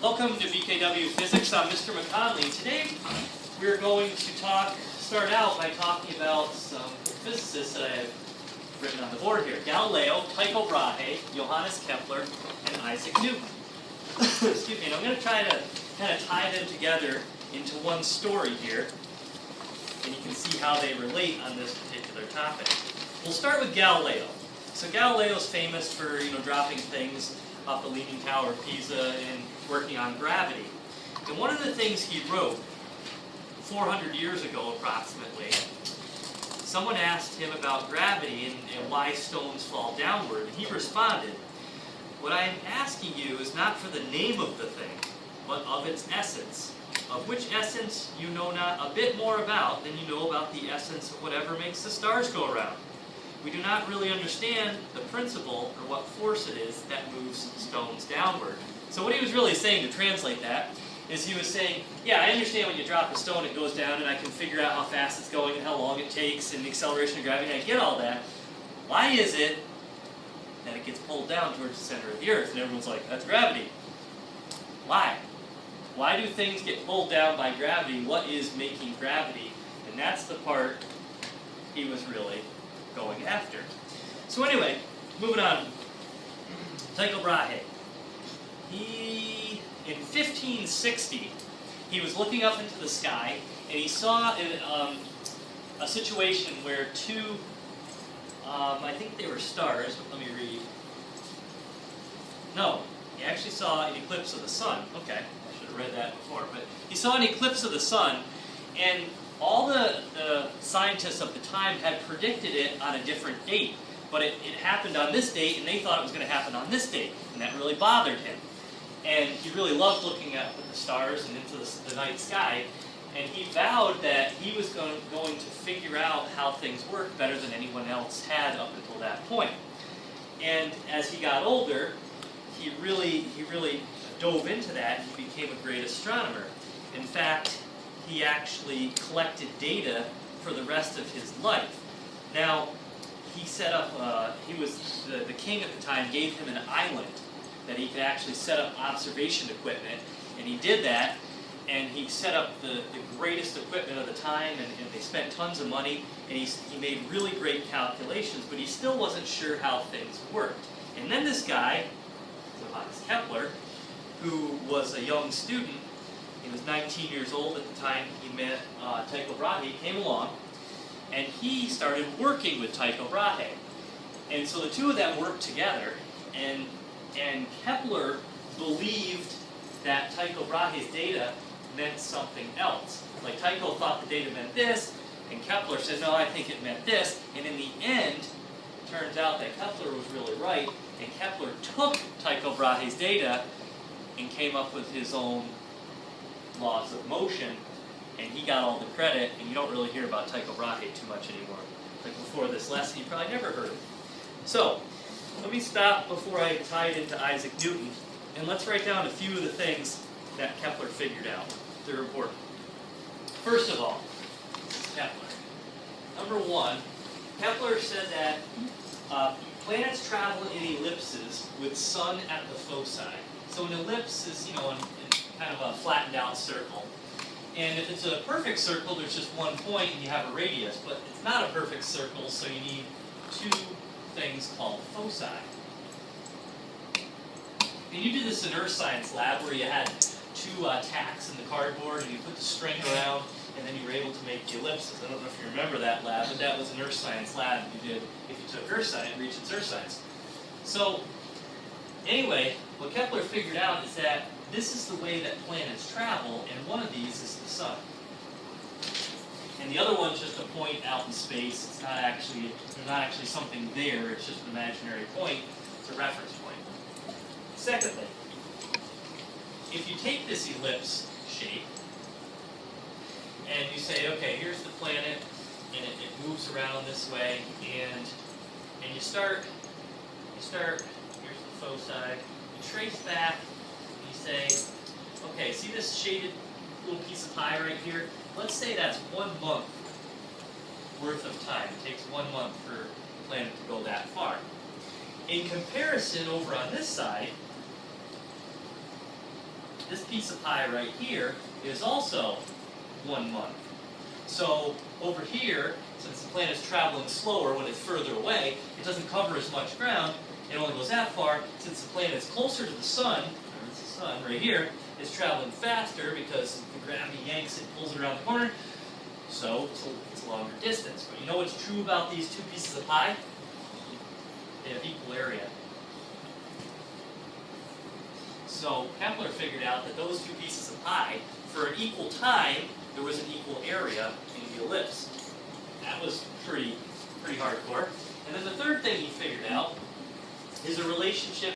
Welcome to BKW Physics. I'm Mr. McConley. Today we're going to start out by talking about some physicists that I have written on the board here. Galileo, Tycho Brahe, Johannes Kepler, and Isaac Newton. Excuse me, and I'm going to try to kind of tie them together into one story here, and you can see how they relate on this particular topic. We'll start with Galileo. So Galileo is famous for dropping things off the Leaning Tower of Pisa and working on gravity. And one of the things he wrote 400 years ago approximately, someone asked him about gravity and why stones fall downward, and he responded, "What I am asking you is not for the name of the thing, but of its essence, of which essence you know not a bit more about than you know about the essence of whatever makes the stars go around. We do not really understand the principle or what force it is that moves stones downward." So what he was really saying, to translate that, is he was saying, yeah, I understand when you drop a stone it goes down and I can figure out how fast it's going and how long it takes and the acceleration of gravity, I get all that. Why is it that it gets pulled down towards the center of the earth? And everyone's like, that's gravity. Why? Why do things get pulled down by gravity? What is making gravity? And that's the part he was really going after. So anyway, moving on. Tycho Brahe. In 1560, he was looking up into the sky, and he saw a situation where two, I think they were stars, but let me read. No, he actually saw an eclipse of the sun. Okay, I should have read that before, but he saw an eclipse of the sun, and all the scientists of the time had predicted it on a different date, but it happened on this date, and they thought it was going to happen on this date, and that really bothered him. And he really loved looking up at the stars and into the night sky, and he vowed that he was going to figure out how things work better than anyone else had up until that point. And as he got older, he really dove into that, and he became a great astronomer. In fact, he actually collected data for the rest of his life. Now, he set up, the king at the time gave him an island that he could actually set up observation equipment, and he did that, and he set up the greatest equipment of the time, and they spent tons of money, and he made really great calculations, but he still wasn't sure how things worked. And then this guy, Johannes Kepler, who was a young student, he was 19 years old at the time he met Tycho Brahe, came along, and he started working with Tycho Brahe. And so the two of them worked together, and Kepler believed that Tycho Brahe's data meant something else. Like Tycho thought the data meant this, and Kepler said, no, I think it meant this. And in the end, it turns out that Kepler was really right, and Kepler took Tycho Brahe's data and came up with his own laws of motion, and he got all the credit, and you don't really hear about Tycho Brahe too much anymore. Like before this lesson, you probably never heard of it. So, let me stop before I tie it into Isaac Newton, and let's write down a few of the things that Kepler figured out. They're important. First of all, Kepler. Number one, Kepler said that planets travel in ellipses with sun at the foci. So an ellipse is, in kind of a flattened out circle. And if it's a perfect circle, there's just one point and you have a radius, but it's not a perfect circle, so you need two things called foci. And you did this in Earth Science Lab where you had two tacks in the cardboard and you put the string around and then you were able to make the ellipses. I don't know if you remember that lab, but that was an Earth Science Lab you did if you took Earth Science, Regents Earth Science. So, anyway, what Kepler figured out is that this is the way that planets travel, and one of these is the sun. And the other one's just a point out in space. It's not actually, there's not actually something there, it's just an imaginary point. It's a reference point. Secondly, if you take this ellipse shape, and you say, okay, here's the planet, and it moves around this way, and you start, here's the foci, you trace back, say, okay, see this shaded little piece of pie right here? Let's say that's 1 month worth of time. It takes 1 month for the planet to go that far. In comparison, over on this side, this piece of pie right here is also 1 month. So over here, since the planet's traveling slower when it's further away, it doesn't cover as much ground, it only goes that far. Since the planet's closer to the sun, this is the sun right here, it's traveling faster because the gravity yanks it, pulls it around the corner, so it's a longer distance. But you know what's true about these two pieces of pie? They have equal area. So Kepler figured out that those two pieces of pie, for an equal time, there was an equal area in the ellipse. That was pretty hardcore. And then the third thing he figured out is a relationship